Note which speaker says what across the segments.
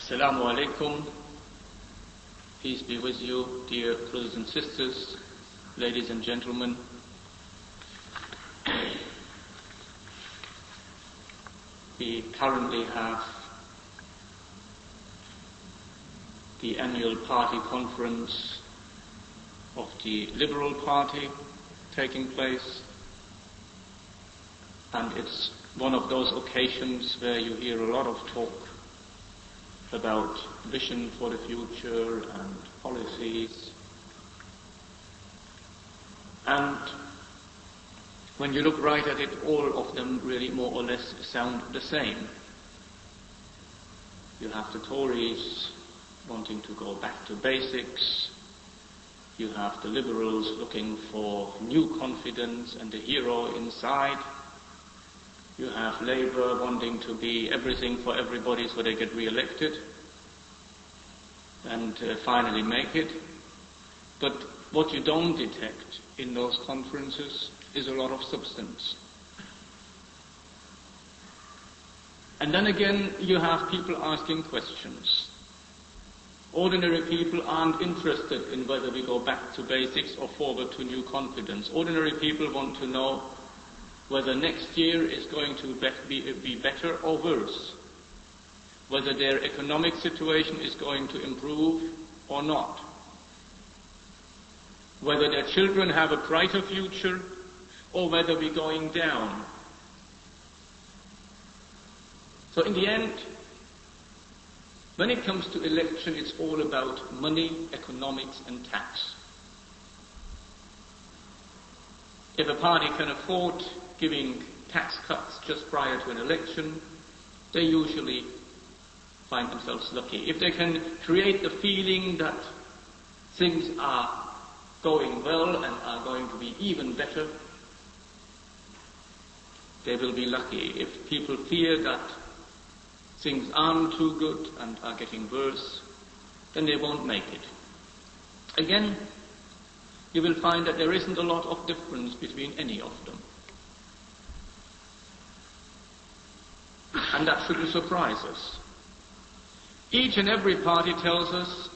Speaker 1: Assalamu alaikum. Peace be with you, dear brothers and sisters, ladies and gentlemen. We currently have the annual party conference of the Liberal Party taking place, and it's one of those occasions where you hear a lot of talk about vision for the future and policies. And when you look right at it, all of them really more or less sound the same. You have the Tories wanting to go back to basics. You have the Liberals looking for new confidence and the hero inside. You have Labour wanting to be everything for everybody so they get re-elected and finally make it. But what you don't detect in those conferences is a lot of substance. And then again, you have people asking questions. Ordinary people aren't interested in whether we go back to basics or forward to new confidence. Ordinary people want to know whether next year is going to be better or worse, whether their economic situation is going to improve or not, whether their children have a brighter future or whether we're going down. So in the end, when it comes to election, it's all about money, economics and tax. If a party can afford giving tax cuts just prior to an election, they usually find themselves lucky. If they can create the feeling that things are going well and are going to be even better, they will be lucky. If people fear that things aren't too good and are getting worse, then they won't make it. Again, you will find that there isn't a lot of difference between any of them. And that shouldn't surprise us. Each and every party tells us,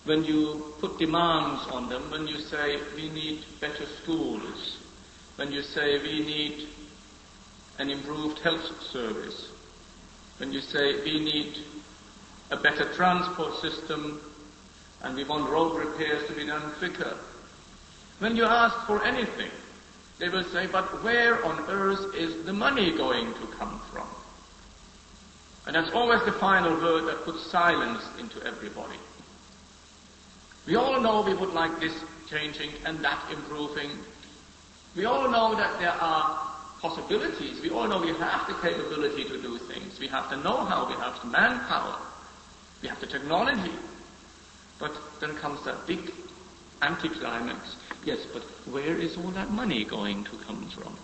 Speaker 1: when you put demands on them, when you say we need better schools, when you say we need an improved health service, when you say we need a better transport system and we want road repairs to be done quicker. When you ask for anything, they will say, but where on earth is the money going to come from? And that's always the final word that puts silence into everybody. We all know we would like this changing and that improving. We all know that there are possibilities. We all know we have the capability to do things. We have the know-how, we have the manpower, we have the technology. But then comes that big anticlimax. Yes, but where is all that money going to come from?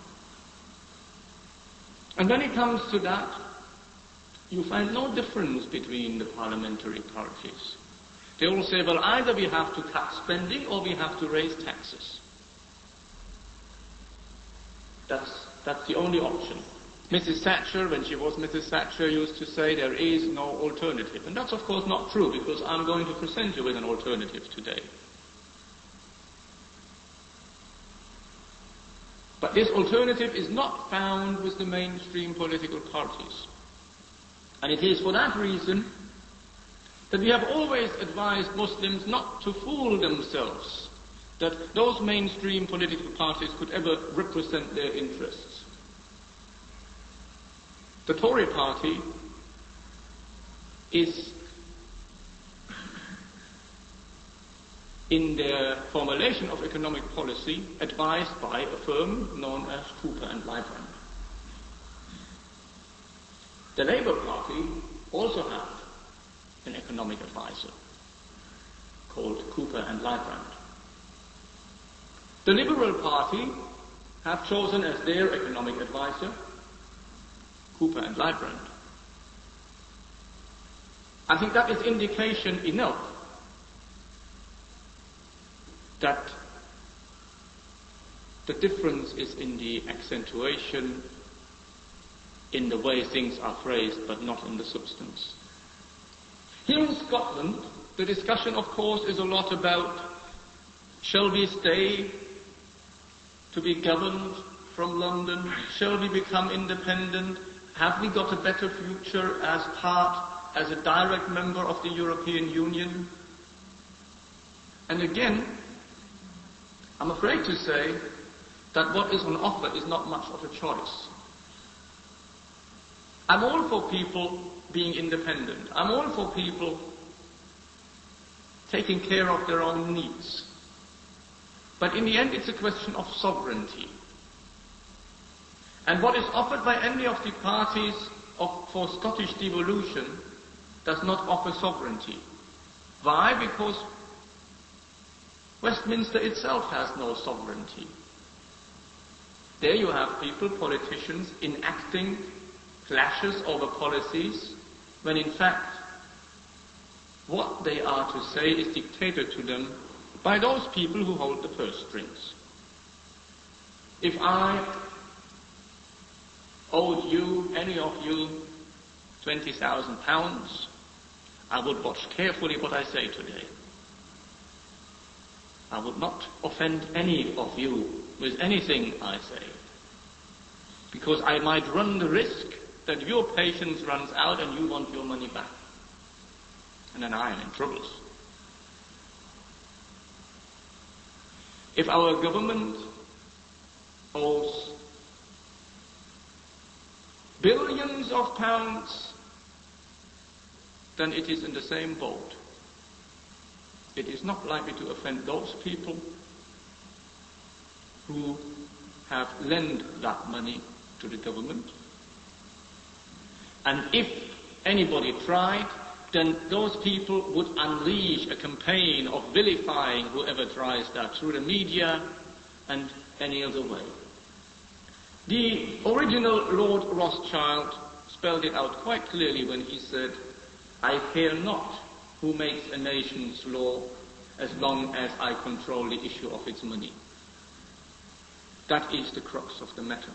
Speaker 1: And when it comes to that, you find no difference between the parliamentary parties. They all say, well, either we have to cut spending or we have to raise taxes. That's the only option. Mrs. Thatcher, when she was Mrs. Thatcher, used to say there is no alternative. And that's of course not true, because I'm going to present you with an alternative today. But this alternative is not found with the mainstream political parties. And it is for that reason that we have always advised Muslims not to fool themselves that those mainstream political parties could ever represent their interests. The Tory party is, in their formulation of economic policy, advised by a firm known as Cooper and Lybrand. The Labour Party also had an economic advisor called Cooper and Lybrand. The Liberal Party have chosen as their economic advisor Cooper and Lybrand. I think that is indication enough that the difference is in the accentuation, in the way things are phrased, but not in the substance. Here in Scotland, the discussion, of course, is a lot about, shall we stay to be governed from London? Shall we become independent? Have we got a better future as a direct member of the European Union? And again, I'm afraid to say that what is on offer is not much of a choice. I'm all for people being independent. I'm all for people taking care of their own needs. But in the end, it's a question of sovereignty. And what is offered by any of the parties for Scottish devolution does not offer sovereignty. Why? Because Westminster itself has no sovereignty. There you have people, politicians, enacting clashes over policies, when in fact what they are to say is dictated to them by those people who hold the purse strings. If I owed you, any of you, £20,000, I would watch carefully what I say today. I would not offend any of you with anything I say, because I might run the risk that your patience runs out and you want your money back. And then I am in troubles. If our government owes billions of pounds, then it is in the same boat. It is not likely to offend those people who have lent that money to the government. And if anybody tried, then those people would unleash a campaign of vilifying whoever tries that through the media and any other way. The original Lord Rothschild spelled it out quite clearly when he said, "I care not who makes a nation's law as long as I control the issue of its money." That is the crux of the matter.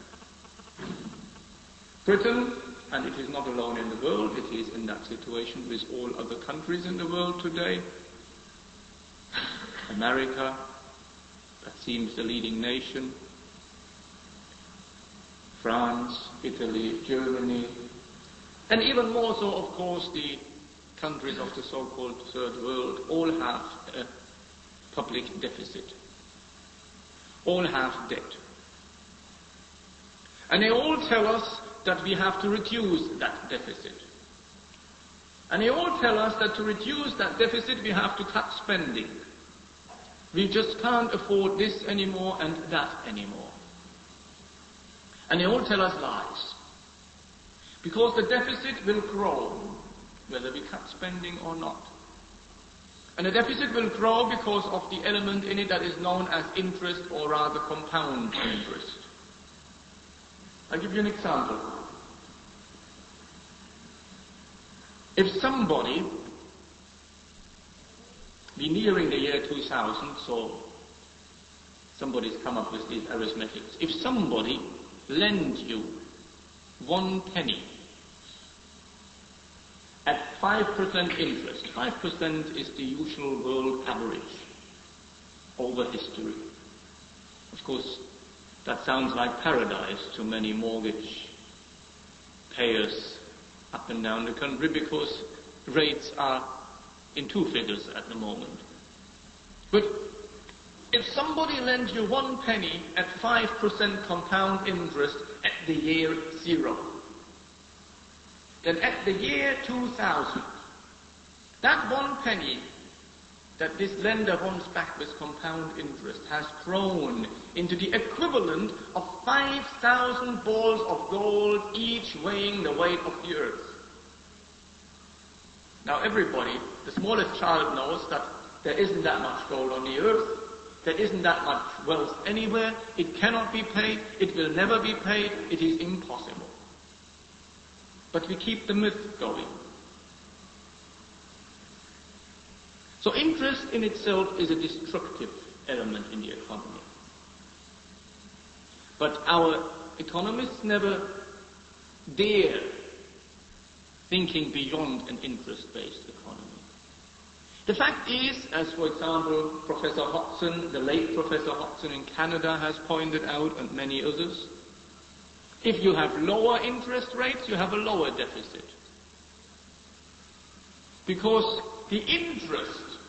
Speaker 1: Britain, and it is not alone in the world, it is in that situation with all other countries in the world today. America, that seems the leading nation. France, Italy, Germany, and even more so, of course, the countries of the so-called third world all have a public deficit. All have debt. And they all tell us that we have to reduce that deficit. And they all tell us that to reduce that deficit we have to cut spending. We just can't afford this anymore and that anymore. And they all tell us lies. Because the deficit will grow, whether we cut spending or not. And the deficit will grow because of the element in it that is known as interest, or rather compound interest. I'll give you an example. If somebody, we're nearing the year 2000, so somebody's come up with these arithmetics. If somebody lends you 1 penny at 5% interest, 5% is the usual world average over history. Of course, that sounds like paradise to many mortgage payers up and down the country, because rates are in 2 figures at the moment. But if somebody lends you 1 penny at 5% compound interest at the year 0, then at the year 2000, that 1 penny that this lender wants back with compound interest has grown into the equivalent of 5,000 balls of gold, each weighing the weight of the earth. Now everybody, the smallest child, knows that there isn't that much gold on the earth. There isn't that much wealth anywhere. It cannot be paid. It will never be paid. It is impossible. But we keep the myth going. So interest in itself is a destructive element in the economy. But our economists never dare thinking beyond an interest-based economy. The fact is, as for example Professor Hodgson, the late Professor Hodgson in Canada has pointed out, and many others, if you have lower interest rates, you have a lower deficit. Because the interest,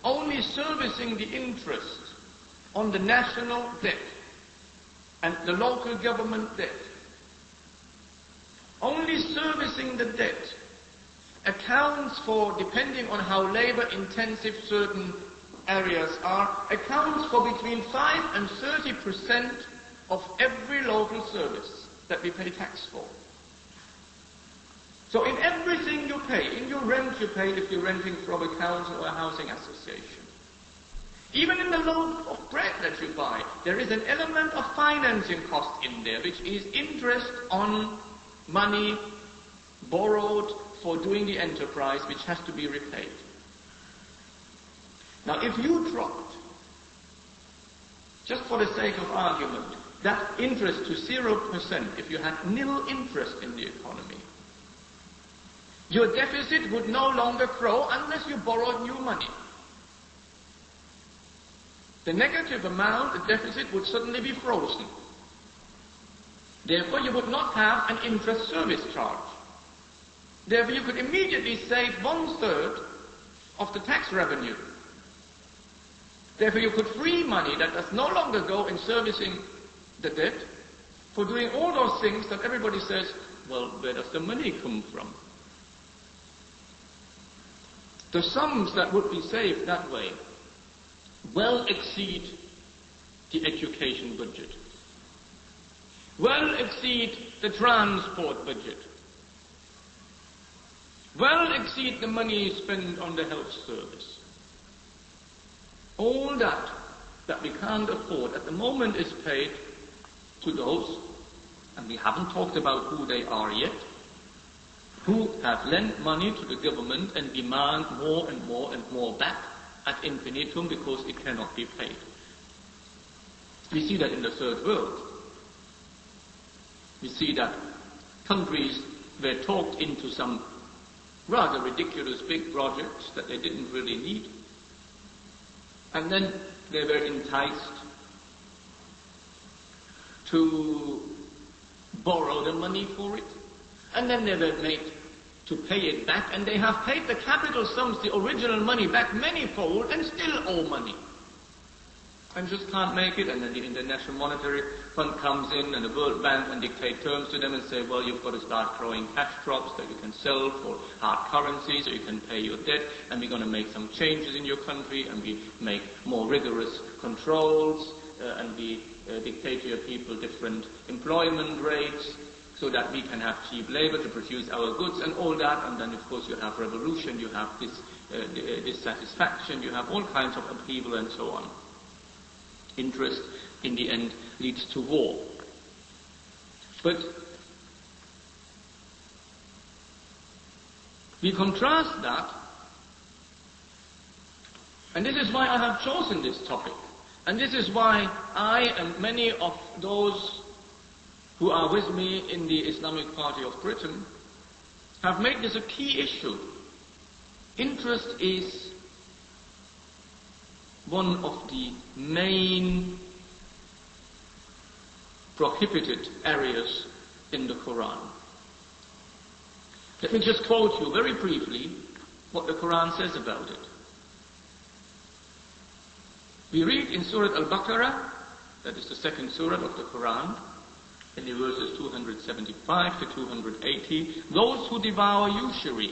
Speaker 1: only servicing the interest on the national debt and the local government debt, only servicing the debt accounts for, depending on how labor-intensive certain areas are, accounts for between 5 and 30% of every local service that we pay tax for. So in everything you pay, in your rent you pay if you're renting from a council or a housing association. Even in the loaf of bread that you buy, there is an element of financing cost in there, which is interest on money borrowed for doing the enterprise, which has to be repaid. Now, if you dropped, just for the sake of argument, that interest to 0%, if you had nil interest in the economy, your deficit would no longer grow unless you borrowed new money. The negative amount, the deficit, would suddenly be frozen. Therefore, you would not have an interest service charge. Therefore, you could immediately save 1/3 of the tax revenue. Therefore, you could free money that does no longer go in servicing the debt for doing all those things that everybody says, well, where does the money come from? The sums that would be saved that way well exceed the education budget, well exceed the transport budget, well exceed the money spent on the health service. All that we can't afford at the moment is paid to those, and we haven't talked about who they are yet, who have lent money to the government and demand more and more and more back ad infinitum because it cannot be paid. We see that in the third world. We see that countries were talked into some rather ridiculous big projects that they didn't really need, and then they were enticed to borrow the money for it, and then they were made to pay it back, and they have paid the capital sums, the original money, back manyfold, and still owe money. And just can't make it, and then the International Monetary Fund comes in, and the World Bank, and dictate terms to them and say, well, you've got to start growing cash crops that you can sell for hard currency so you can pay your debt, and we're going to make some changes in your country, and we make more rigorous controls, and we dictate to your people different employment rates, so that we can have cheap labor to produce our goods and all that, and then of course you have revolution, you have dissatisfaction, you have all kinds of upheaval and so on. Interest, in the end, leads to war. But we contrast that, and this is why I have chosen this topic, and this is why I and many of those who are with me in the Islamic Party of Britain have made this a key issue. Interest is one of the main prohibited areas in the Quran. Let me just quote you very briefly what the Quran says about it. We read in Surah Al-Baqarah, that is the second surah of the Quran, in the verses 275 to 280, those who devour usury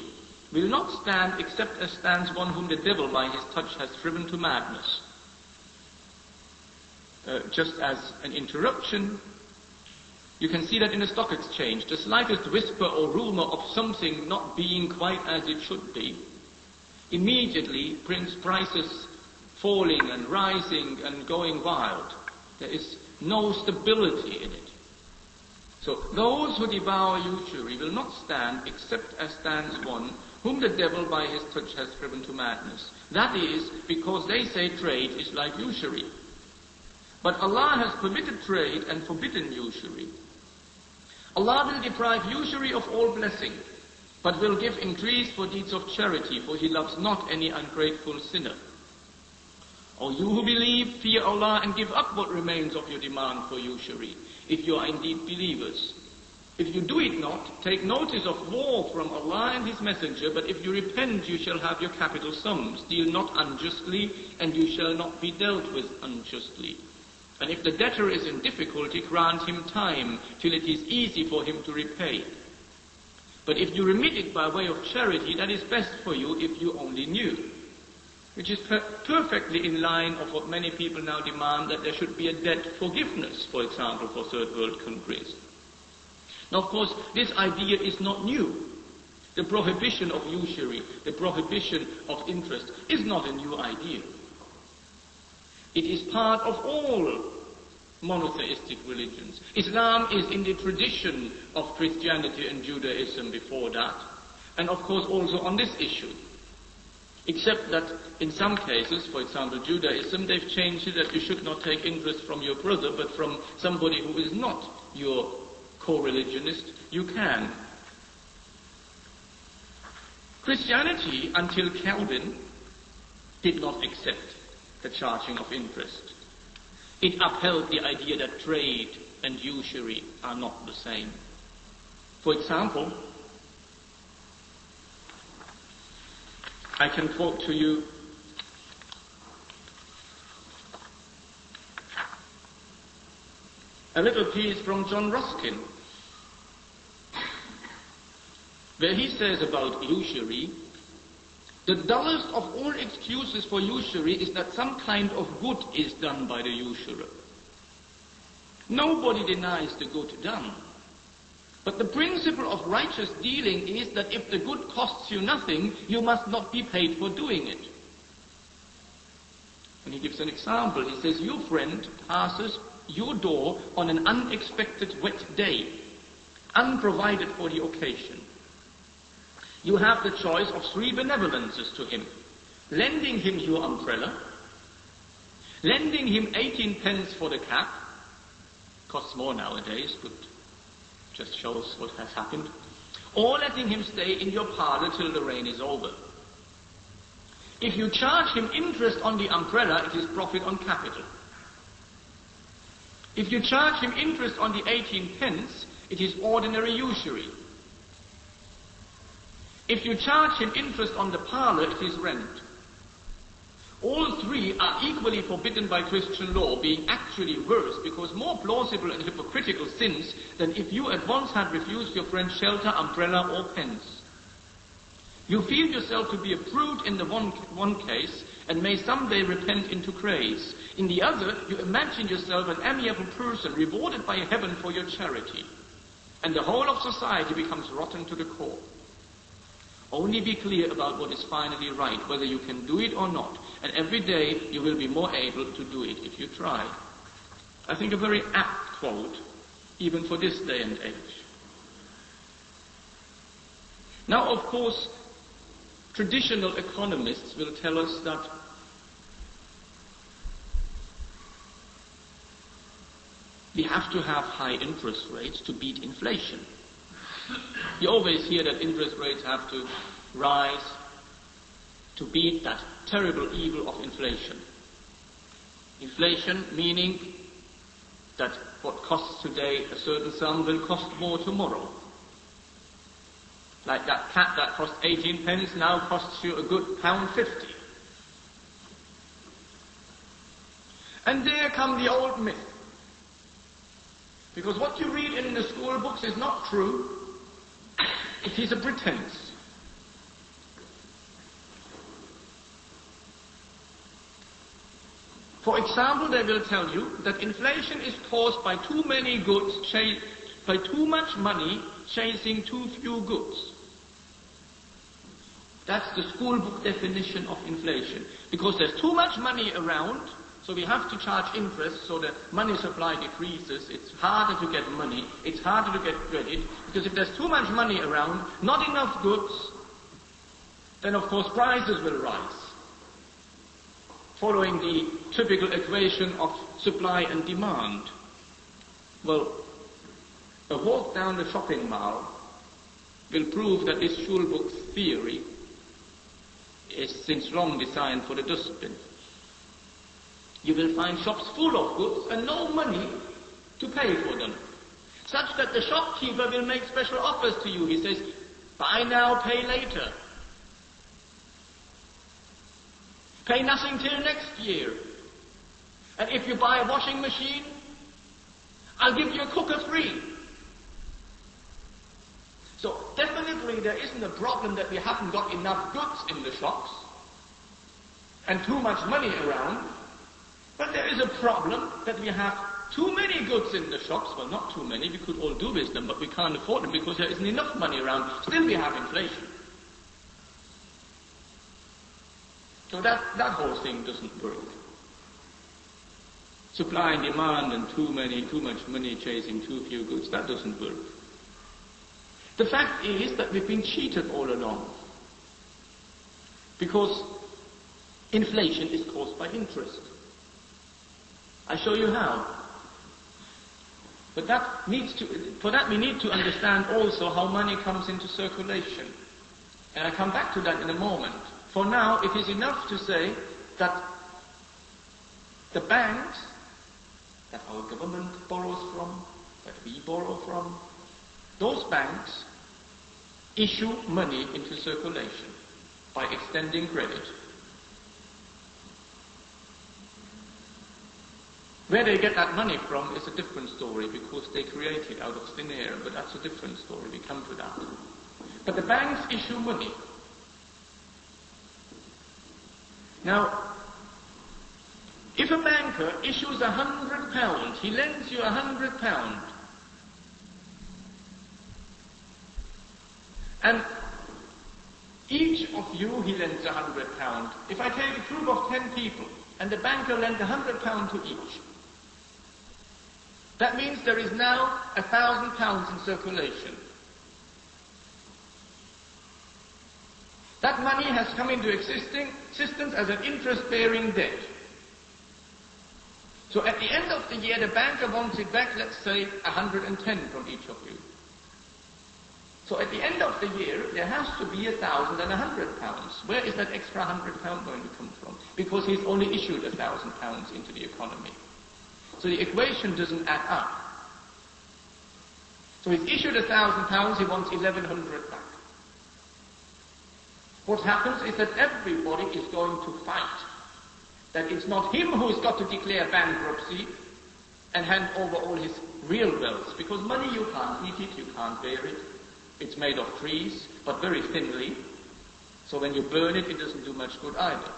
Speaker 1: will not stand except as stands one whom the devil by his touch has driven to madness. Just as an interruption, you can see that in the stock exchange, the slightest whisper or rumor of something not being quite as it should be immediately brings prices falling and rising and going wild. There is no stability in it. So those who devour usury will not stand except as stands one whom the devil by his touch has driven to madness. That is because they say trade is like usury. But Allah has permitted trade and forbidden usury. Allah will deprive usury of all blessing. but will give increase for deeds of charity, for he loves not any ungrateful sinner. O you who believe, fear Allah and give up what remains of your demand for usury, if you are indeed believers. If you do it not, take notice of war from Allah and His Messenger, but if you repent, you shall have your capital sums. Deal not unjustly, and you shall not be dealt with unjustly. And if the debtor is in difficulty, grant him time, till it is easy for him to repay. But if you remit it by way of charity, that is best for you if you only knew. Which is perfectly in line of what many people now demand, that there should be a debt forgiveness, for example, for third world countries. Now, of course, this idea is not new. The prohibition of usury, the prohibition of interest, is not a new idea. It is part of all monotheistic religions. Islam is in the tradition of Christianity and Judaism before that, and of course also on this issue. Except that in some cases, for example Judaism, they've changed it that you should not take interest from your brother, but from somebody who is not your co-religionist, you can. Christianity, until Calvin, did not accept the charging of interest. It upheld the idea that trade and usury are not the same. For example, I can quote to you a little piece from John Ruskin, where he says about usury, the dullest of all excuses for usury is that some kind of good is done by the usurer. Nobody denies the good done. But the principle of righteous dealing is that if the good costs you nothing, you must not be paid for doing it. And he gives an example. He says, your friend passes your door on an unexpected wet day, unprovided for the occasion. You have the choice of 3 benevolences to him: lending him your umbrella, lending him 18 pence for the cab, costs more nowadays, but just shows what has happened, or letting him stay in your parlour till the rain is over. If you charge him interest on the umbrella, it is profit on capital. If you charge him interest on the 18 pence, it is ordinary usury. If you charge him interest on the parlour, it is rent. All 3 are equally forbidden by Christian law, being actually worse, because more plausible and hypocritical sins than if you at once had refused your friend shelter, umbrella, or pence. You feel yourself to be a brute in the one case, and may someday repent into grace. In the other, you imagine yourself an amiable person, rewarded by heaven for your charity. And the whole of society becomes rotten to the core. Only be clear about what is finally right, whether you can do it or not, and every day you will be more able to do it if you try. I think a very apt quote, even for this day and age. Now, of course, traditional economists will tell us that we have to have high interest rates to beat inflation. You always hear that interest rates have to rise to beat that terrible evil of inflation. Inflation meaning that what costs today a certain sum will cost more tomorrow. Like that cat that cost 18 pence now costs you a good £1.50. And there come the old myth. Because what you read in the school books is not true. It is a pretense. For example, they will tell you that inflation is caused by too many goods, by too much money chasing too few goods. That's the school book definition of inflation. Because there's too much money around, so we have to charge interest, so the money supply decreases. It's harder to get money. It's harder to get credit. Because if there's too much money around, not enough goods, then of course prices will rise. Following the typical equation of supply and demand. Well, a walk down the shopping mall will prove that this Schulbuch's theory is since long designed for the dustbin. You will find shops full of goods and no money to pay for them, such that the shopkeeper will make special offers to you. He says, buy now, pay later. Pay nothing till next year. And if you buy a washing machine, I'll give you a cooker free. So definitely there isn't a problem that we haven't got enough goods in the shops and too much money around, but there is a problem that we have too many goods in the shops. Well, not too many, we could all do with them, but we can't afford them because there isn't enough money around. Still we have inflation. So that whole thing doesn't work. Supply and demand and too much money chasing too few goods, that doesn't work. The fact is that we've been cheated all along. Because inflation is caused by interest. I show you how. But for that we need to understand also how money comes into circulation. And I come back to that in a moment. For now, it is enough to say that the banks that our government borrows from, that we borrow from, those banks issue money into circulation by extending credit. Where they get that money from is a different story because they create it out of thin air, but that's a different story. We come to that. But the banks issue money. Now, if a banker issues £100, he lends you £100, and each of you he lends £100. If I take a group of 10 people, and the banker lends £100 to each, that means there is now £1,000 in circulation. That money has come into existence as an interest-bearing debt. So at the end of the year, the banker wants it back, let's say, 110 from each of you. So at the end of the year, there has to be £1,100. Where is that extra £100 going to come from? Because he's only issued £1,000 into the economy. So the equation doesn't add up. So he's issued £1,000, he wants 1,100 back. What happens is that everybody is going to fight. That it's not him who's got to declare bankruptcy and hand over all his real wealth. Because money, you can't eat it, you can't bear it. It's made of trees, but very thinly. So when you burn it, it doesn't do much good either.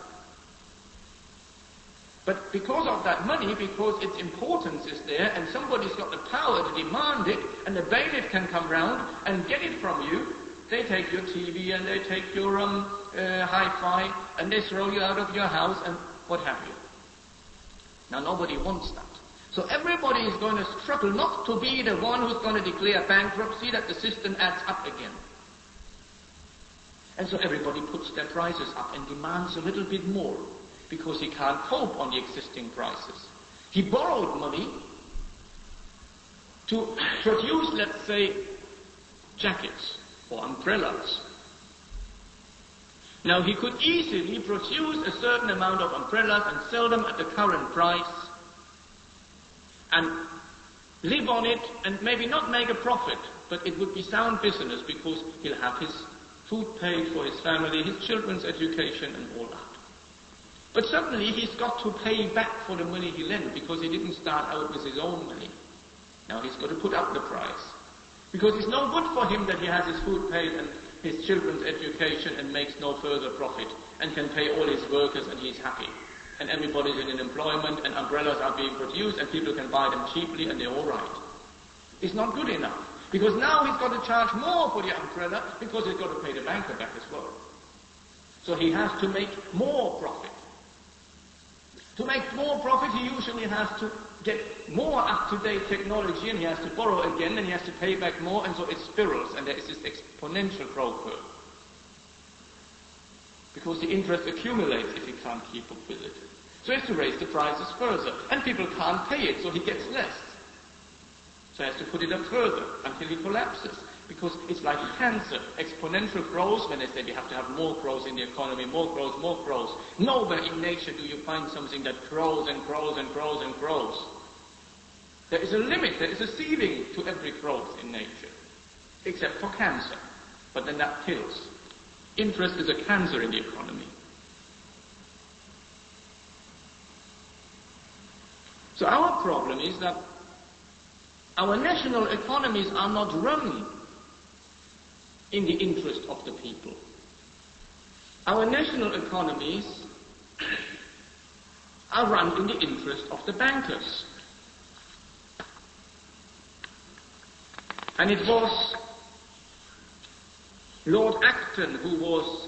Speaker 1: But because of that money, because its importance is there, and somebody's got the power to demand it, and the bailiff can come round and get it from you, they take your TV and they take your hi-fi and they throw you out of your house and what have you. Now nobody wants that. So everybody is going to struggle not to be the one who's going to declare bankruptcy, that the system adds up again. And so everybody puts their prices up and demands a little bit more because he can't cope on the existing prices. He borrowed money to produce, let's say, jackets or umbrellas. Now he could easily produce a certain amount of umbrellas and sell them at the current price and live on it and maybe not make a profit, but it would be sound business because he'll have his food paid for his family, his children's education and all that. But suddenly he's got to pay back for the money he lent because he didn't start out with his own money. Now he's got to put up the price. Because it's no good for him that he has his food paid and his children's education and makes no further profit and can pay all his workers and he's happy. And everybody's in employment and umbrellas are being produced and people can buy them cheaply and they're all right. It's not good enough. Because now he's got to charge more for the umbrella because he's got to pay the banker back as well. So he has to make more profit. To make more profit, he usually has to get more up-to-date technology and he has to borrow again and he has to pay back more, and so it spirals and there is this exponential growth curve. Because the interest accumulates if he can't keep up with it. So he has to raise the prices further and people can't pay it, so he gets less. So he has to put it up further until he collapses. Because it's like cancer. Exponential growth, when they say we have to have more growth in the economy, more growth, more growth. Nowhere in nature do you find something that grows and grows and grows and grows. There is a limit, there is a ceiling to every growth in nature. Except for cancer. But then that kills. Interest is a cancer in the economy. So our problem is that our national economies are not run in the interest of the people. Our national economies are run in the interest of the bankers. And it was Lord Acton, who was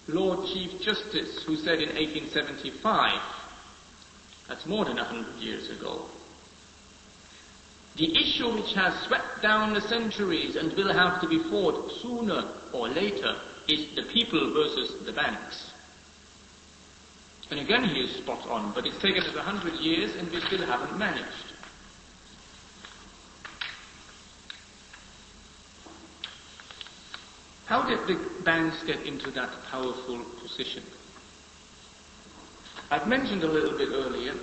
Speaker 1: Lord Chief Justice, who said in 1875, that's more than 100 years ago, the issue which has swept down the centuries and will have to be fought sooner or later is the people versus the banks. And again he is spot on, but it's taken us 100 years and we still haven't managed. How did the banks get into that powerful position? I've mentioned a little bit earlier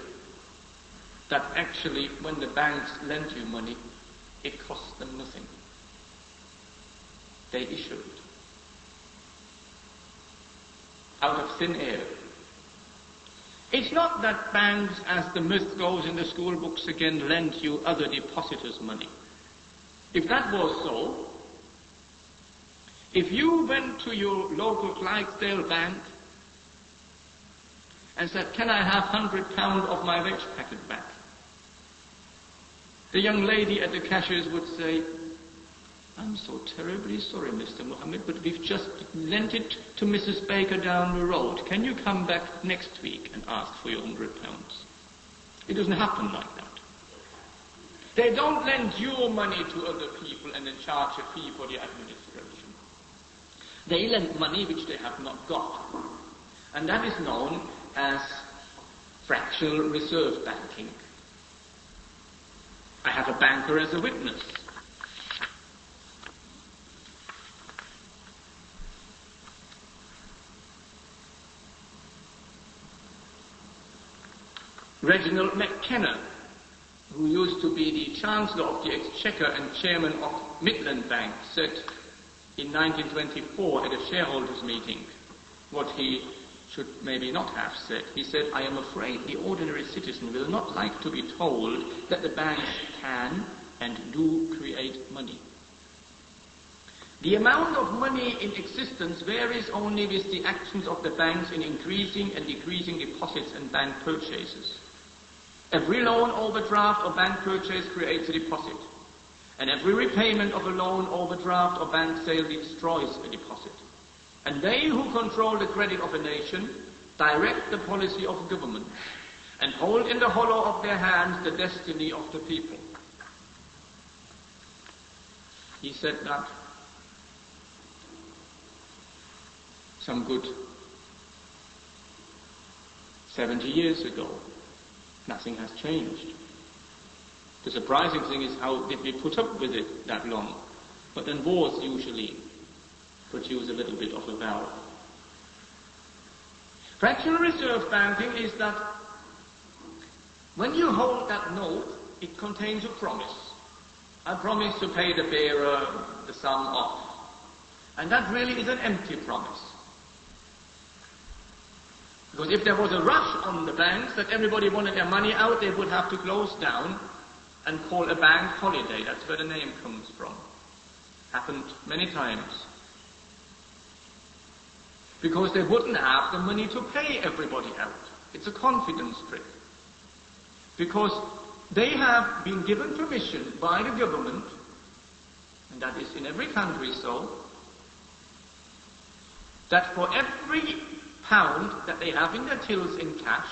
Speaker 1: that actually when the banks lend you money, it costs them nothing. They issue it. Out of thin air. It's not that banks, as the myth goes in the school books again, lend you other depositors' money. If that was so, if you went to your local Clydesdale bank and said, "Can I have £100 of my veg packet back?" the young lady at the cashiers would say, "I'm so terribly sorry, Mr. Mohammed, but we've just lent it to Mrs. Baker down the road. Can you come back next week and ask for your £100? It doesn't happen like that. They don't lend your money to other people and then charge a fee for the administration. They lend money which they have not got. And that is known as fractional reserve banking. I have a banker as a witness. Reginald McKenna, who used to be the Chancellor of the Exchequer and Chairman of Midland Bank, said in 1924 at a shareholders' meeting what he should maybe not have said. He said, "I am afraid the ordinary citizen will not like to be told that the banks can and do create money. The amount of money in existence varies only with the actions of the banks in increasing and decreasing deposits and bank purchases. Every loan, overdraft, or bank purchase creates a deposit, and every repayment of a loan, overdraft, or bank sale destroys a deposit. And they who control the credit of a nation direct the policy of government and hold in the hollow of their hands the destiny of the people." He said that some good 70 years ago. Nothing has changed. The surprising thing is, how did we put up with it that long? But then wars usually produce a little bit of a valve. Fractional reserve banking is that when you hold that note, it contains a promise. I promise to pay the bearer the sum off. And that really is an empty promise. Because if there was a rush on the banks that everybody wanted their money out, they would have to close down and call a bank holiday. That's where the name comes from. Happened many times. Because they wouldn't have the money to pay everybody out. It's a confidence trick. Because they have been given permission by the government, and that is in every country so, that for every pound that they have in their tills in cash,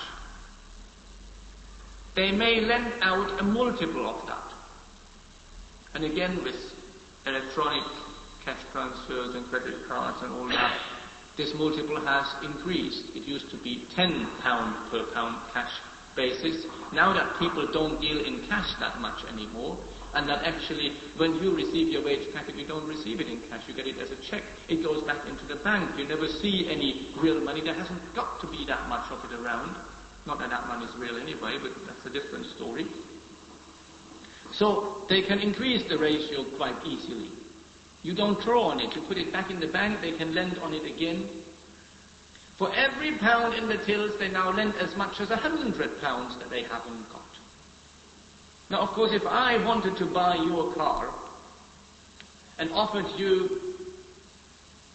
Speaker 1: they may lend out a multiple of that. And again, with electronic cash transfers and credit cards and all that, this multiple has increased. It used to be £10 per pound cash basis. Now that people don't deal in cash that much anymore, and that actually when you receive your wage packet, you don't receive it in cash, you get it as a check. It goes back into the bank. You never see any real money. There hasn't got to be that much of it around. Not that that money is real anyway, but that's a different story. So they can increase the ratio quite easily. You don't draw on it. You put it back in the bank, they can lend on it again. For every pound in the tills, they now lend as much as £100 that they haven't got. Now, of course, if I wanted to buy you a car and offered you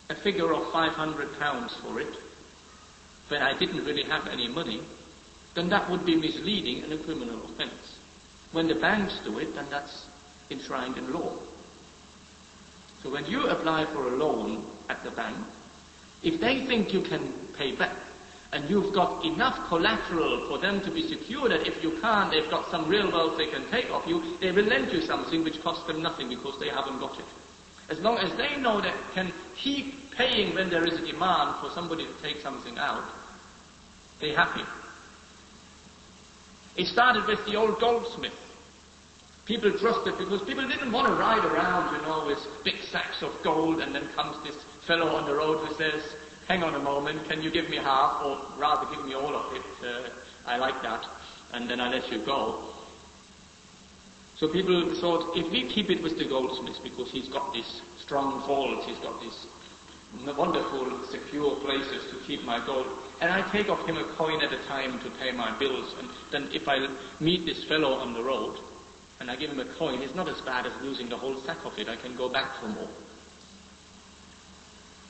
Speaker 1: a figure of £500 for it, but I didn't really have any money, then that would be misleading and a criminal offence. When the banks do it, then that's enshrined in law. So when you apply for a loan at the bank, if they think you can pay back, and you've got enough collateral for them to be secure that if you can't, they've got some real wealth they can take off you, they will lend you something which costs them nothing because they haven't got it. As long as they know that can keep paying when there is a demand for somebody to take something out, they're happy. It started with the old goldsmith. People trusted because people didn't want to ride around, with big sacks of gold, and then comes this fellow on the road who says, hang on a moment, can you give me half, or rather give me all of it, I like that, and then I let you go. So people thought, if we keep it with the goldsmith, because he's got these strong vaults, he's got these wonderful, secure places to keep my gold, and I take off him a coin at a time to pay my bills, and then if I meet this fellow on the road, and I give him a coin, it's not as bad as losing the whole sack of it, I can go back for more.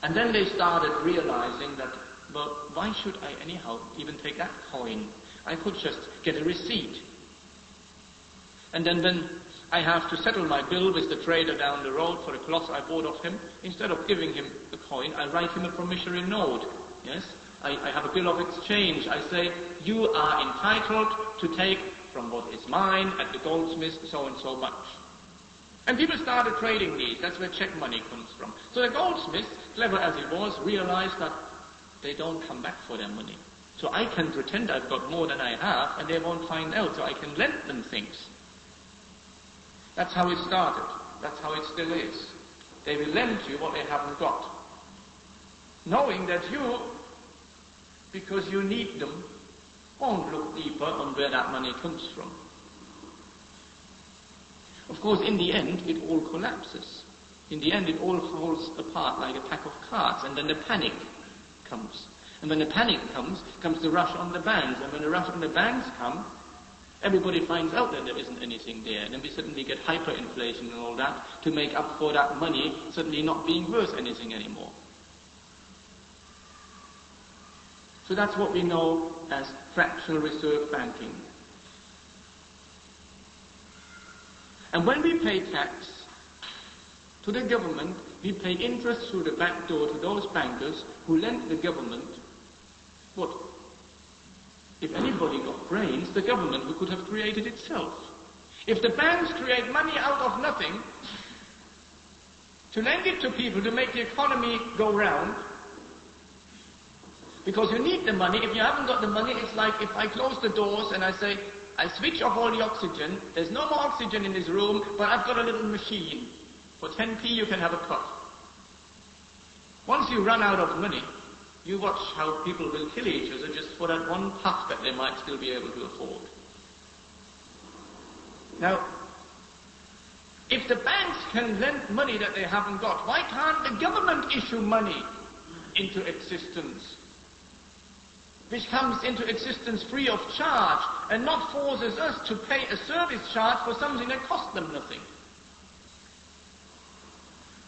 Speaker 1: And then they started realizing that, well, why should I anyhow even take that coin? I could just get a receipt. And then when I have to settle my bill with the trader down the road for the cloth I bought off him, instead of giving him the coin, I write him a promissory note. Yes? I have a bill of exchange. I say, you are entitled to take from what is mine at the goldsmith so and so much. And people started trading these. That's where check money comes from. So the goldsmith, clever as he was, realized that they don't come back for their money. So I can pretend I've got more than I have, and they won't find out, so I can lend them things. That's how it started. That's how it still is. They will lend you what they haven't got. Knowing that you, because you need them, won't look deeper on where that money comes from. Of course, in the end, it all collapses. In the end, it all falls apart like a pack of cards, and then the panic comes. And when the panic comes the rush on the banks. And when the rush on the banks comes, everybody finds out that there isn't anything there. And then we suddenly get hyperinflation and all that to make up for that money suddenly not being worth anything anymore. So that's what we know as fractional reserve banking. And when we pay tax to the government, we pay interest through the back door to those bankers who lent the government what? If anybody got brains, the government who could have created itself. If the banks create money out of nothing, to lend it to people to make the economy go round, because you need the money. If you haven't got the money, it's like if I close the doors and I say, I switch off all the oxygen, there's no more oxygen in this room, but I've got a little machine. For 10p you can have a puff. Once you run out of money, you watch how people will kill each other just for that one puff that they might still be able to afford. Now, if the banks can lend money that they haven't got, why can't the government issue money into existence? Which comes into existence free of charge and not forces us to pay a service charge for something that costs them nothing.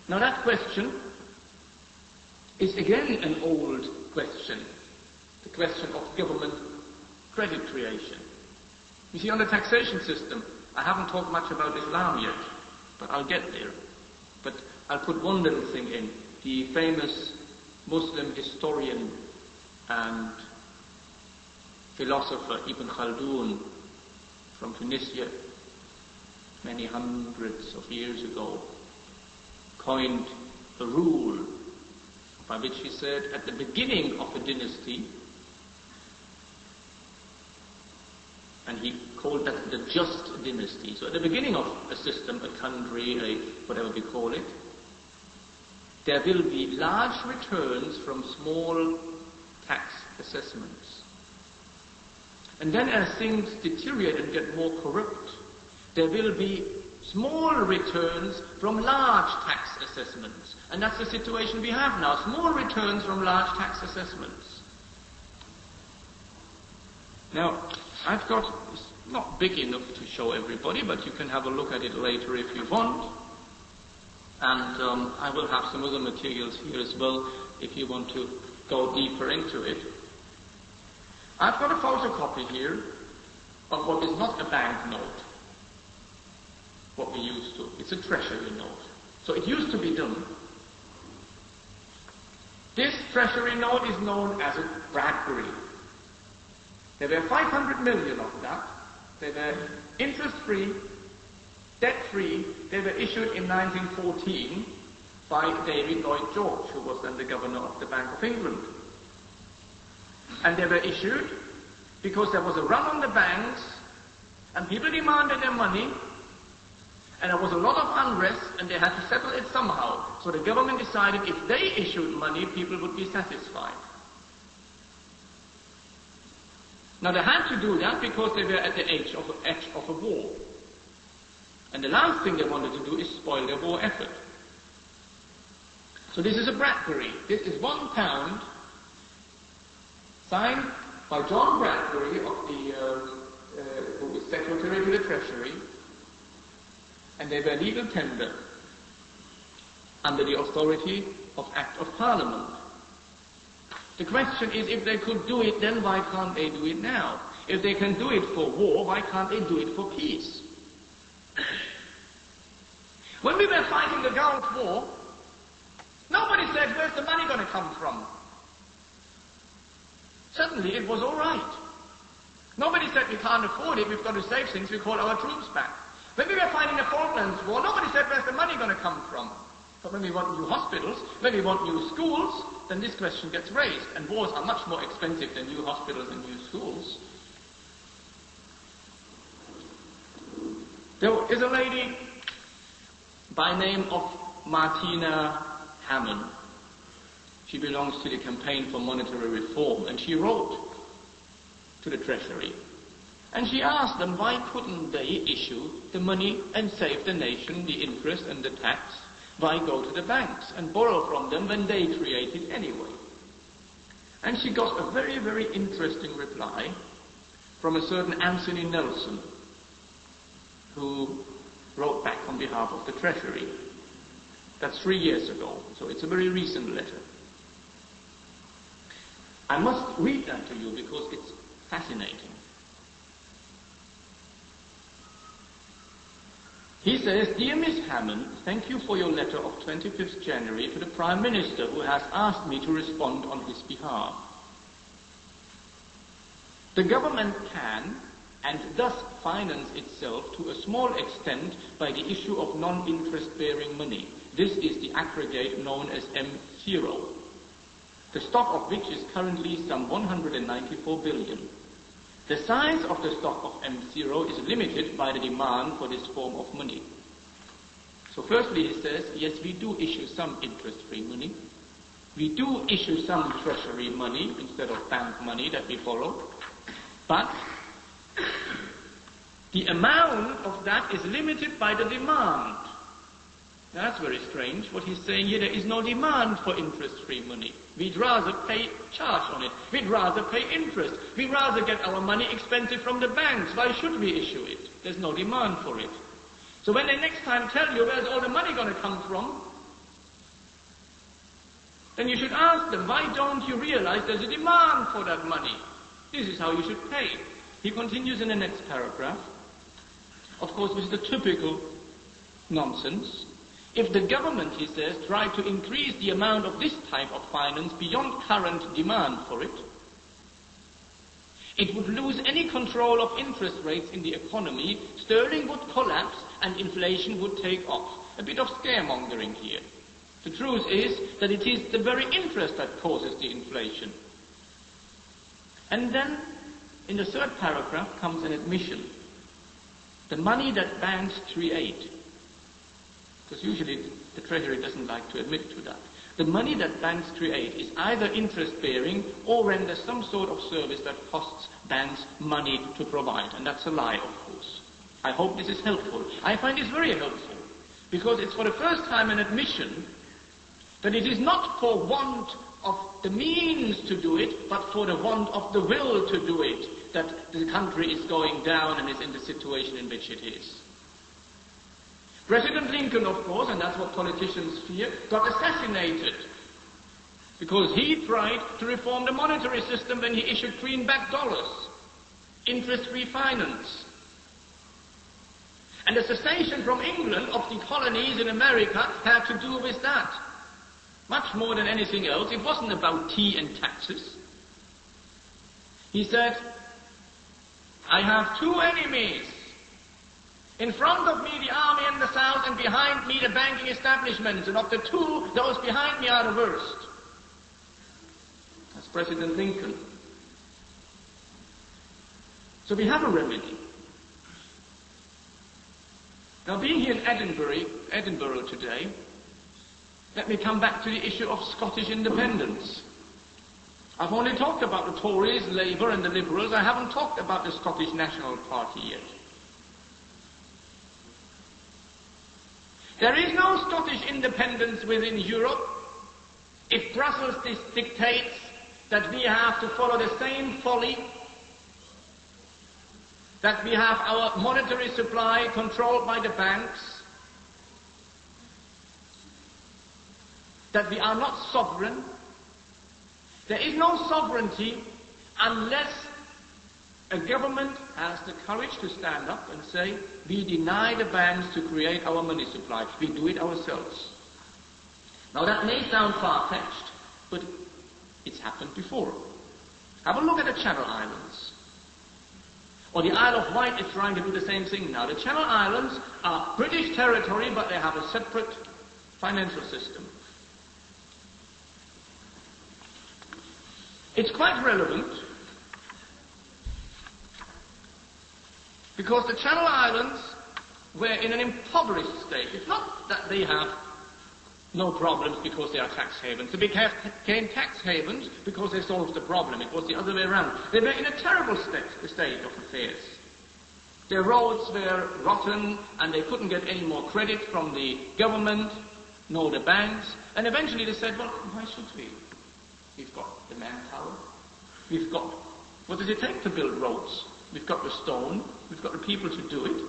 Speaker 1: Now that question is again an old question, the question of government credit creation. You see, on the taxation system, I haven't talked much about Islam yet, but I'll get there. But I'll put one little thing in. The famous Muslim historian and philosopher Ibn Khaldun from Tunisia, many hundreds of years ago, coined a rule by which he said at the beginning of a dynasty, and he called that the just dynasty. So at the beginning of a system, a country, whatever we call it, there will be large returns from small tax assessments. And then as things deteriorate and get more corrupt, there will be small returns from large tax assessments. And that's the situation we have now, small returns from large tax assessments. Now, I've got, it's not big enough to show everybody, but you can have a look at it later if you want. And I will have some other materials here as well if you want to go deeper into it. I've got a photocopy here of what is not a banknote, what we used to. It's a treasury note. So it used to be done. This treasury note is known as a Bradbury. There were 500 million of that. They were interest-free, debt-free. They were issued in 1914 by David Lloyd George, who was then the governor of the Bank of England. And they were issued because there was a run on the banks, and people demanded their money, and there was a lot of unrest, and they had to settle it somehow. So the government decided if they issued money, people would be satisfied. Now they had to do that because they were at the edge of a war. And the last thing they wanted to do is spoil their war effort. So this is a Bradbury. This is £1, signed by John Bradbury, who was Secretary to the Treasury, and they were legal tender under the authority of Act of Parliament. The question is, if they could do it then, why can't they do it now? If they can do it for war, why can't they do it for peace? When we were fighting the Gulf War, nobody said, where's the money going to come from? Suddenly it was all right. Nobody said, we can't afford it, we've got to save things, we call our troops back. When we were fighting the Falklands War, nobody said, where's the money going to come from? But when we want new hospitals, when we want new schools, then this question gets raised. And wars are much more expensive than new hospitals and new schools. There is a lady by name of Martina Hammond. She belongs to the Campaign for Monetary Reform, and she wrote to the Treasury. And she asked them why couldn't they issue the money and save the nation the interest and the tax? Why go to the banks and borrow from them when they create it anyway? And she got a very, very interesting reply from a certain Anthony Nelson, who wrote back on behalf of the Treasury. That's 3 years ago, so it's a very recent letter. I must read that to you because it's fascinating. He says, Dear Miss Hammond, thank you for your letter of 25th January to the Prime Minister, who has asked me to respond on his behalf. The government can and does finance itself to a small extent by the issue of non-interest-bearing money. This is the aggregate known as M0, the stock of which is currently some 194 billion. The size of the stock of M0 is limited by the demand for this form of money. So firstly he says, yes, we do issue some interest-free money. We do issue some treasury money instead of bank money that we borrow. But the amount of that is limited by the demand. Now, that's very strange. What he's saying here, there is no demand for interest-free money. We'd rather pay charge on it. We'd rather pay interest. We'd rather get our money expensive from the banks. Why should we issue it? There's no demand for it. So when they next time tell you where's all the money going to come from, then you should ask them, why don't you realize there's a demand for that money? This is how you should pay. He continues in the next paragraph. Of course, this is the typical nonsense. If the government, he says, tried to increase the amount of this type of finance beyond current demand for it, it would lose any control of interest rates in the economy, sterling would collapse and inflation would take off. A bit of scaremongering here. The truth is that it is the very interest that causes the inflation. And then, in the third paragraph, comes an admission. The money that banks create, because usually the Treasury doesn't like to admit to that, the money that banks create is either interest-bearing or renders some sort of service that costs banks money to provide. And that's a lie, of course. I hope this is helpful. I find this very helpful, because it's for the first time an admission that it is not for want of the means to do it, but for the want of the will to do it, that the country is going down and is in the situation in which it is. President Lincoln, of course, and that's what politicians fear, got assassinated because he tried to reform the monetary system when he issued greenback dollars, interest-free finance. And the secession from England of the colonies in America had to do with that. Much more than anything else. It wasn't about tea and taxes. He said, I have two enemies. In front of me, the army and the South, and behind me, the banking establishments. And of the two, those behind me are the worst. That's President Lincoln. So we have a remedy. Now, being here in Edinburgh today, let me come back to the issue of Scottish independence. I've only talked about the Tories, Labour and the Liberals. I haven't talked about the Scottish National Party yet. There is no Scottish independence within Europe if Brussels dictates that we have to follow the same folly, that we have our monetary supply controlled by the banks, that we are not sovereign. There is no sovereignty unless a government has the courage to stand up and say, we deny the banks to create our money supply. We do it ourselves. Now that may sound far-fetched, but it's happened before. Have a look at the Channel Islands. Or the Isle of Wight is trying to do the same thing now. The Channel Islands are British territory, but they have a separate financial system. It's quite relevant because the Channel Islands were in an impoverished state. It's not that they have no problems because they are tax havens. They became tax havens because they solved the problem. It was the other way around. They were in a terrible state of affairs. Their roads were rotten and they couldn't get any more credit from the government nor the banks. And eventually they said, well, why should we? We've got the manpower. We've got, what does it take to build roads? We've got the stone. We've got the people to do it.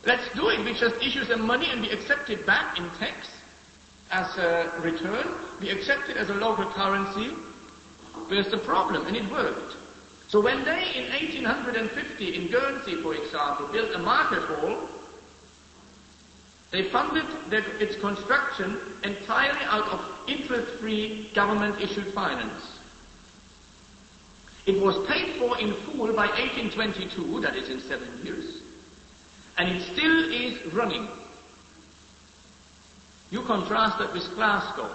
Speaker 1: Let's do it. We just issue some money and we accept it back in tax as a return. We accept it as a local currency. Where's the problem? And it worked. So when they, in 1850, in Guernsey, for example, built a market hall, they funded its construction entirely out of interest-free government-issued finance. It was paid for in full by 1822, that is in 7 years, and it still is running. You contrast that with Glasgow.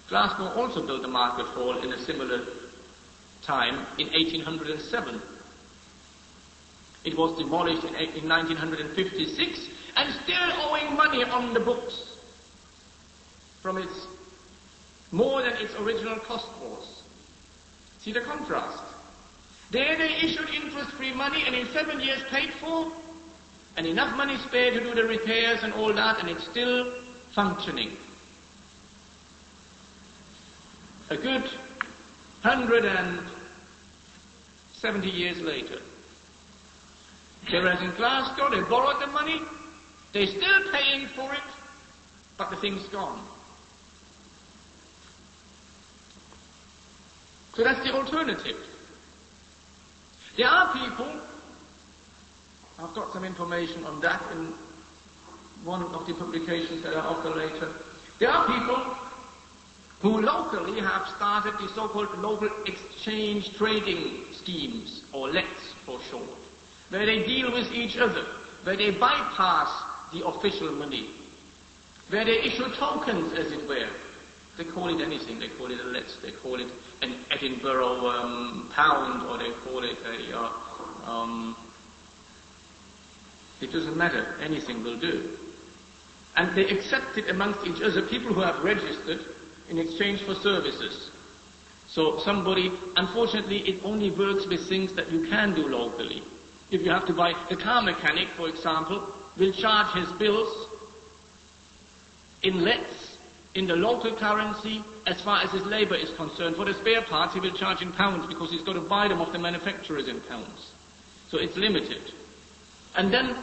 Speaker 1: Glasgow also built a market hall in a similar time in 1807. It was demolished in 1956 and still owing money on the books from its more than its original cost was. See the contrast? There they issued interest-free money and in 7 years paid for, and enough money spared to do the repairs and all that, and it's still functioning. A good 170 years later. Whereas in Glasgow they borrowed the money, they're still paying for it, but the thing's gone. So that's the alternative. There are people, I've got some information on that in one of the publications that I'll offer later. There are people who locally have started the so-called local exchange trading schemes, or LETs for short, where they deal with each other, where they bypass the official money, where they issue tokens, as it were. They call it anything. They call it a LETS, they call it an Edinburgh pound, or they call it a It doesn't matter, anything will do. And they accept it amongst each other, people who have registered in exchange for services. So somebody, unfortunately, it only works with things that you can do locally. If you have to buy, a car mechanic, for example, will charge his bills in lets, in the local currency, as far as his labor is concerned. For the spare parts, he will charge in pounds because he's got to buy them off the manufacturers in pounds. So it's limited. And then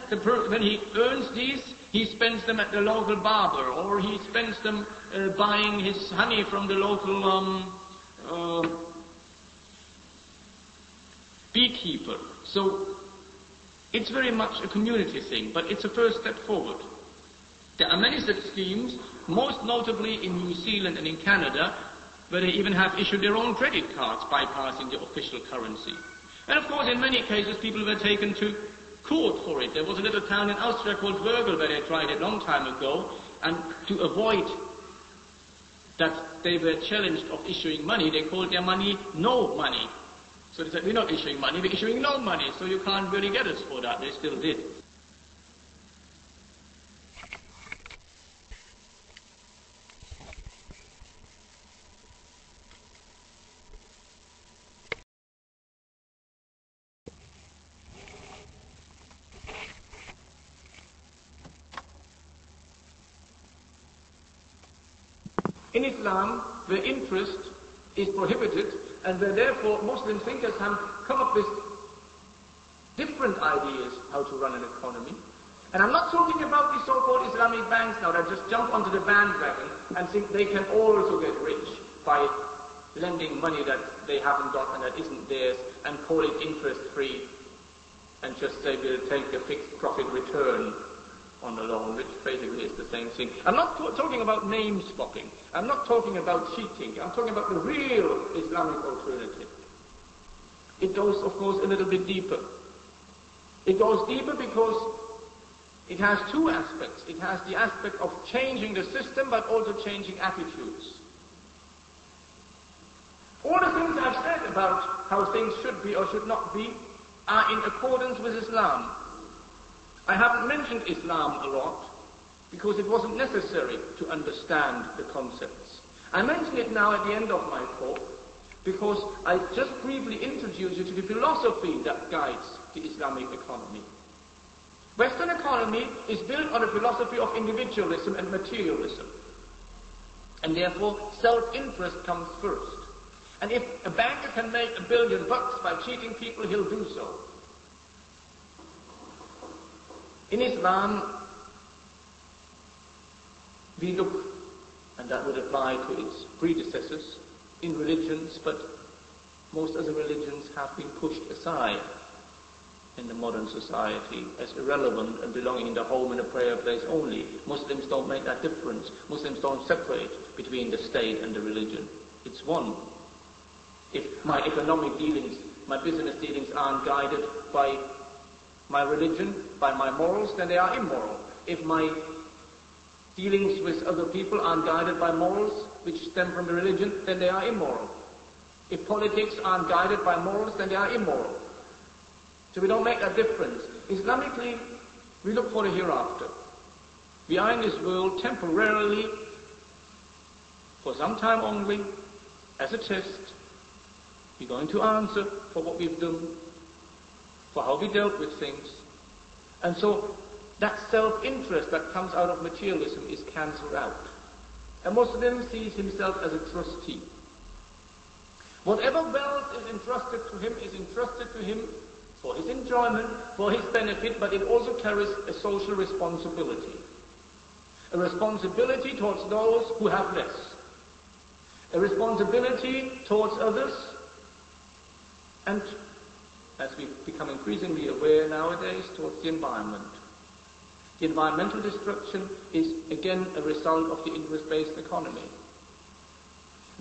Speaker 1: when he earns these, he spends them at the local barber, or he spends them buying his honey from the local beekeeper. So it's very much a community thing, but it's a first step forward. There are many such schemes, most notably in New Zealand and in Canada, where they even have issued their own credit cards bypassing the official currency. And of course, in many cases, people were taken to court for it. There was a little town in Austria called Wörgl where they tried it a long time ago, and to avoid that they were challenged of issuing money, they called their money no money. So they said, we're not issuing money, we're issuing no money, so you can't really get us for that. They still did. In Islam, where interest is prohibited, and where therefore Muslim thinkers have come up with different ideas how to run an economy. And I'm not talking about the so-called Islamic banks now that just jump onto the bandwagon and think they can also get rich by lending money that they haven't got and that isn't theirs, and call it interest-free, and just say we'll take a fixed profit return on the loan, which basically is the same thing. I'm not talking about name swapping. I'm not talking about cheating. I'm talking about the real Islamic alternative. It goes, of course, a little bit deeper. It goes deeper because it has two aspects. It has the aspect of changing the system, but also changing attitudes. All the things I've said about how things should be or should not be are in accordance with Islam. I haven't mentioned Islam a lot because it wasn't necessary to understand the concepts. I mention it now at the end of my talk because I just briefly introduce you to the philosophy that guides the Islamic economy. Western economy is built on a philosophy of individualism and materialism. And therefore, self-interest comes first. And if a banker can make $1 billion by cheating people, he'll do so. In Islam, we look, and that would apply to its predecessors, in religions, but most other religions have been pushed aside in the modern society as irrelevant and belonging in the home and a prayer place only. Muslims don't make that difference. Muslims don't separate between the state and the religion. It's one. If my economic dealings, my business dealings aren't guided by my religion, by my morals, then they are immoral. If my dealings with other people aren't guided by morals which stem from the religion, then they are immoral. If politics aren't guided by morals, then they are immoral. So we don't make that difference. Islamically, we look for the hereafter. We are in this world temporarily, for some time only, as a test. We're going to answer for what we've done, for how we dealt with things. And so that self-interest that comes out of materialism is cancelled out. A Muslim sees himself as a trustee. Whatever wealth is entrusted to him is entrusted to him for his enjoyment, for his benefit, but it also carries a social responsibility. A responsibility towards those who have less. A responsibility towards others, and as we become increasingly aware nowadays, towards the environment. The environmental destruction is again a result of the interest-based economy.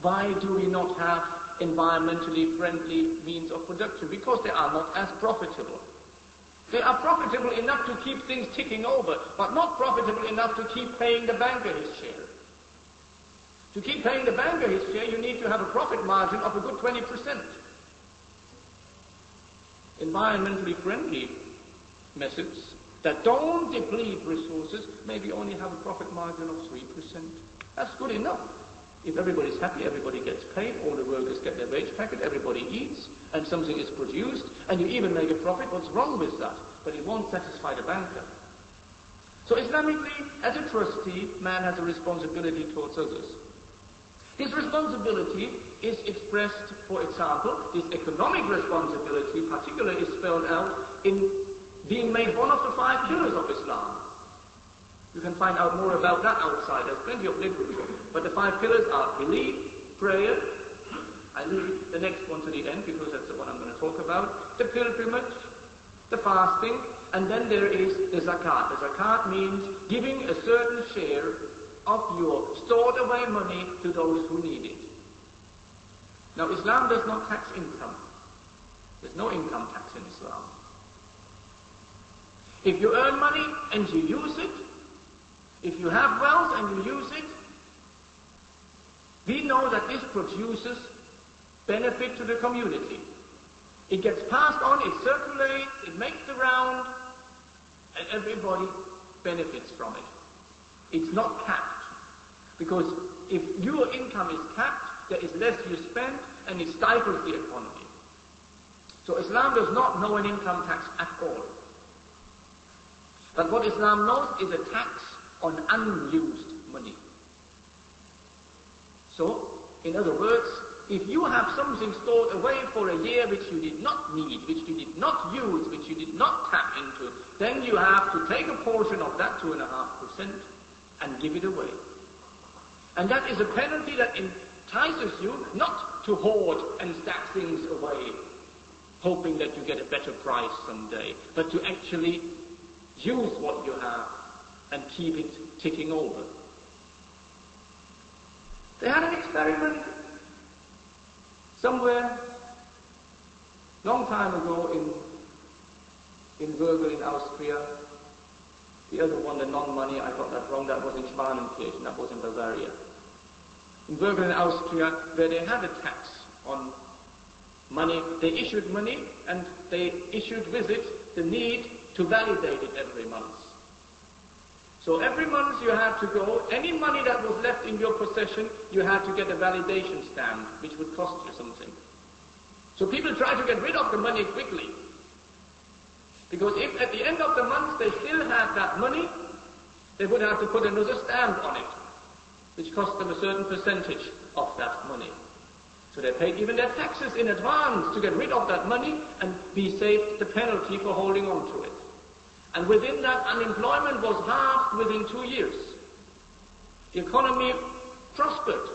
Speaker 1: Why do we not have environmentally friendly means of production? Because they are not as profitable. They are profitable enough to keep things ticking over, but not profitable enough to keep paying the banker his share. To keep paying the banker his share, you need to have a profit margin of a good 20%. Environmentally friendly methods that don't deplete resources, maybe only have a profit margin of 3%. That's good enough. If everybody's happy, everybody gets paid, all the workers get their wage packet, everybody eats, and something is produced, and you even make a profit, what's wrong with that? But it won't satisfy the banker. So Islamically, as a trustee, man has a responsibility towards others. His responsibility is expressed, for example, this economic responsibility particularly is spelled out in being made one of the 5 pillars of Islam. You can find out more about that outside. There's plenty of literature. But the 5 pillars are belief, prayer, I leave the next one to the end because that's the one I'm going to talk about, the pilgrimage, the fasting, and then there is the zakat. The zakat means giving a certain share of your stored away money to those who need it. Now Islam does not tax income. There's no income tax in Islam. If you earn money and you use it, if you have wealth and you use it, we know that this produces benefit to the community. It gets passed on, it circulates, it makes the round, and everybody benefits from it. It's not capped. Because if your income is capped, there is less you spend, and it stifles the economy. So Islam does not know an income tax at all. But what Islam knows is a tax on unused money. So, in other words, if you have something stored away for a year which you did not need, which you did not use, which you did not tap into, then you have to take a portion of that 2.5% and give it away. And that is a penalty that entices you not to hoard and stack things away, hoping that you get a better price someday, but to actually use what you have and keep it ticking over. They had an experiment somewhere long time ago in Würgel in Austria. The other one, the non-money, I got that wrong, that was in Schwanenkirchen, that was in Bavaria. In Würgel in Austria, where they had a tax on money, they issued money and they issued with it the need to validate it every month. So every month you had to go, any money that was left in your possession, you had to get a validation stamp, which would cost you something. So people try to get rid of the money quickly. Because if at the end of the month they still had that money, they would have to put another stamp on it, which cost them a certain percentage of that money. So they paid even their taxes in advance to get rid of that money and be saved the penalty for holding on to it. And within that, unemployment was halved within 2 years. The economy prospered.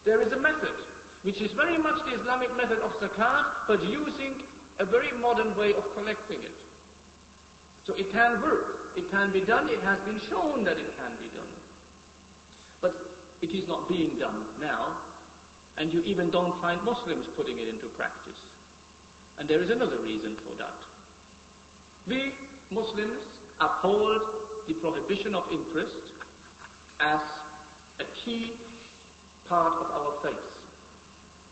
Speaker 1: There is a method, which is very much the Islamic method of zakat, but using a very modern way of collecting it. So it can work, it can be done, it has been shown that it can be done. But it is not being done now, and you even don't find Muslims putting it into practice. And there is another reason for that. We Muslims uphold the prohibition of interest as a key part of our faith.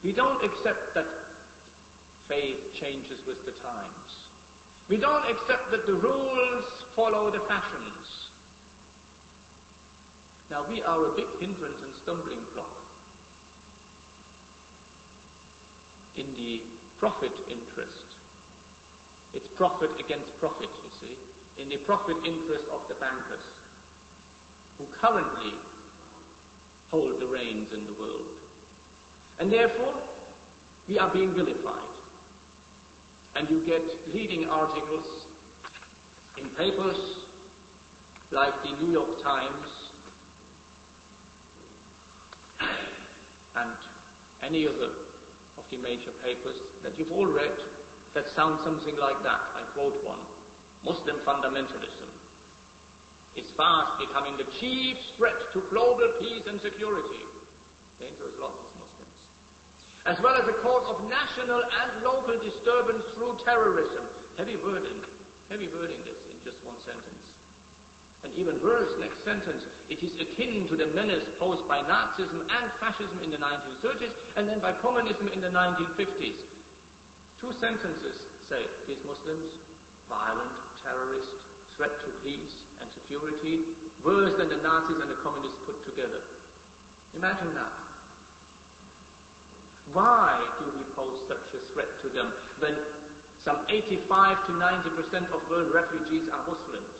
Speaker 1: We don't accept that faith changes with the times. We don't accept that the rules follow the fashions. Now we are a big hindrance and stumbling block in the profit interest. It's profit against profit, you see, in the profit interest of the bankers who currently hold the reins in the world. And therefore, we are being vilified. And you get leading articles in papers like the New York Times and any other of the major papers that you've all read that sound something like that. I quote one. Muslim fundamentalism is fast becoming the chief threat to global peace and security. Dangerous lot of Muslims. As well as a cause of national and local disturbance through terrorism. Heavy wording this in just one sentence. And even worse, next sentence, it is akin to the menace posed by Nazism and fascism in the 1930s and then by communism in the 1950s. 2 sentences say these Muslims violent, terrorist, threat to peace and security, worse than the Nazis and the communists put together. Imagine that. Why do we pose such a threat to them when some 85 to 90% of world refugees are Muslims?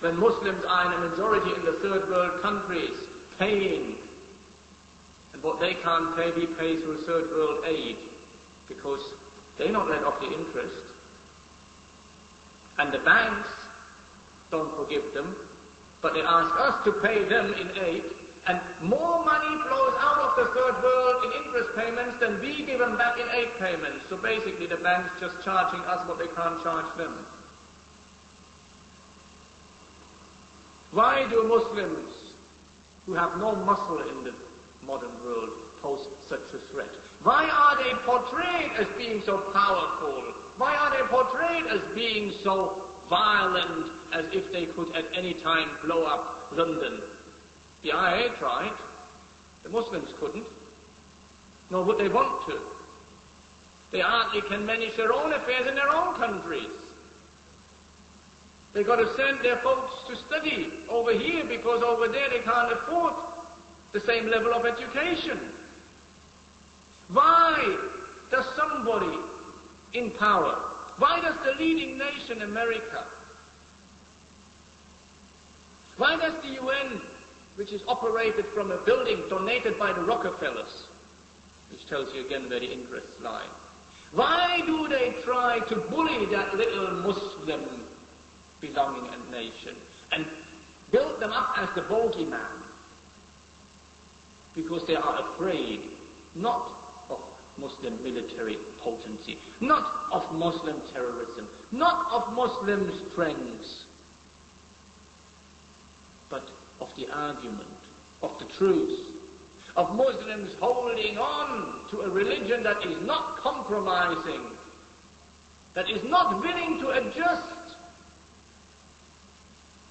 Speaker 1: When Muslims are in a majority in the third world countries paying, and what they can't pay, we pay through third world aid, because they not let off the interest. And the banks don't forgive them, but they ask us to pay them in aid, and more money flows out of the third world in interest payments than we give them back in aid payments. So basically the bank's just charging us what they can't charge them. Why do Muslims who have no muscle in the modern world pose such a threat? Why are they portrayed as being so powerful? Why are they portrayed as being so violent, as if they could at any time blow up London? The IA tried. The Muslims couldn't. Nor would they want to. They hardly can manage their own affairs in their own countries. They've got to send their folks to study over here because over there they can't afford the same level of education. Why does somebody in power, why does the leading nation, America, why does the UN, which is operated from a building donated by the Rockefellers, which tells you again where the interests lie, why do they try to bully that little Muslim belonging and nation and build them up as the bogeyman? Because they are afraid not of Muslim military potency, not of Muslim terrorism, not of Muslim strengths, but of the argument, of the truth, of Muslims holding on to a religion that is not compromising, that is not willing to adjust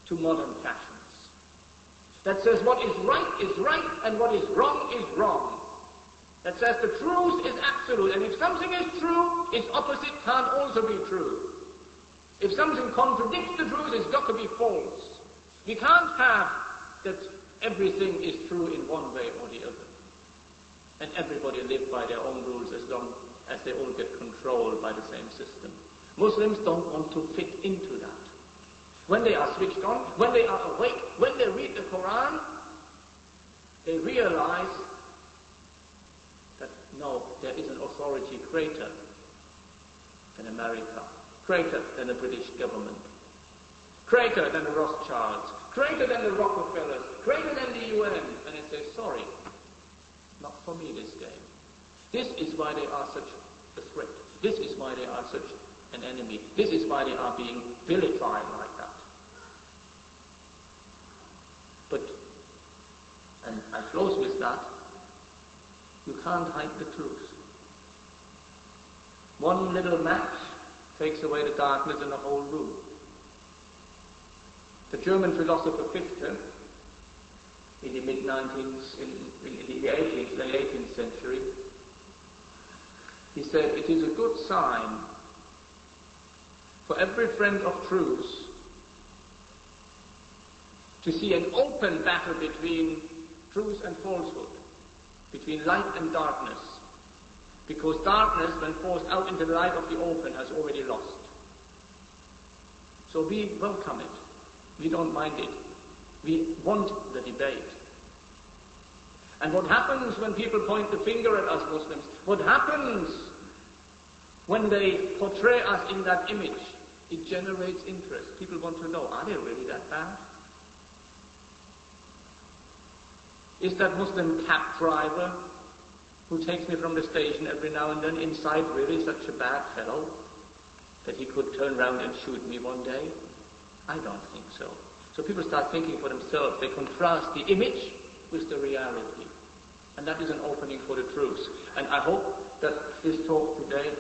Speaker 1: to modern fashions, that says what is right and what is wrong, that says the truth is absolute, and if something is true, its opposite can't also be true. If something contradicts the truth, it's got to be false. We can't have that everything is true in one way or the other, and everybody live by their own rules as long as they all get controlled by the same system. Muslims don't want to fit into that. When they are switched on, when they are awake, when they read the Quran, they realize that no, there is an authority greater than America, greater than the British government, greater than the Rothschilds, greater than the Rockefellers, greater than the UN. And they say, sorry, not for me this game. This is why they are such a threat. This is why they are such an enemy. This is why they are being vilified like that. But, and I close with that, you can't hide the truth. One little match takes away the darkness in the whole room. The German philosopher Fichte, in the mid-19th, in the 18th, late 18th century, he said, it is a good sign for every friend of truth to see an open battle between truth and falsehood, between light and darkness, because darkness, when forced out into the light of the open, has already lost. So we welcome it. We don't mind it. We want the debate. And what happens when people point the finger at us Muslims? What happens when they portray us in that image? It generates interest. People want to know, are they really that bad? Is that Muslim cab driver who takes me from the station every now and then inside really such a bad fellow that he could turn around and shoot me one day? I don't think so. So people start thinking for themselves. They contrast the image with the reality. And that is an opening for the truth. And I hope that this talk today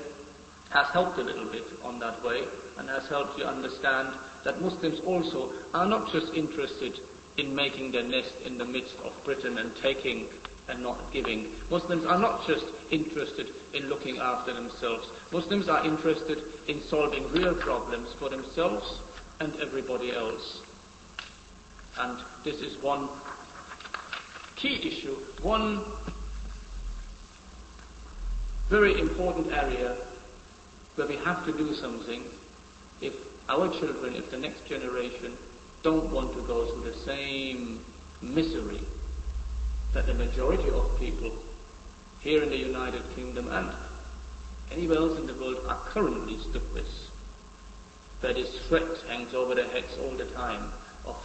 Speaker 1: has helped a little bit on that way and has helped you understand that Muslims also are not just interested in making their nest in the midst of Britain and taking and not giving. Muslims are not just interested in looking after themselves. Muslims are interested in solving real problems for themselves and everybody else. And this is one key issue, one very important area where we have to do something if our children, if the next generation, don't want to go through the same misery that the majority of people here in the United Kingdom and anywhere else in the world are currently stuck with. That this threat hangs over their heads all the time of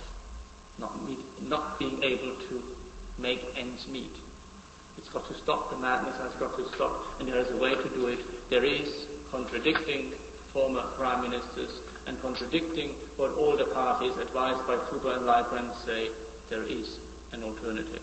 Speaker 1: not being able to make ends meet. It's got to stop. The madness has got to stop, and there is a way to do it. There is, contradicting former prime ministers and contradicting what all the parties advised by Cuba and Librand say, there is an alternative.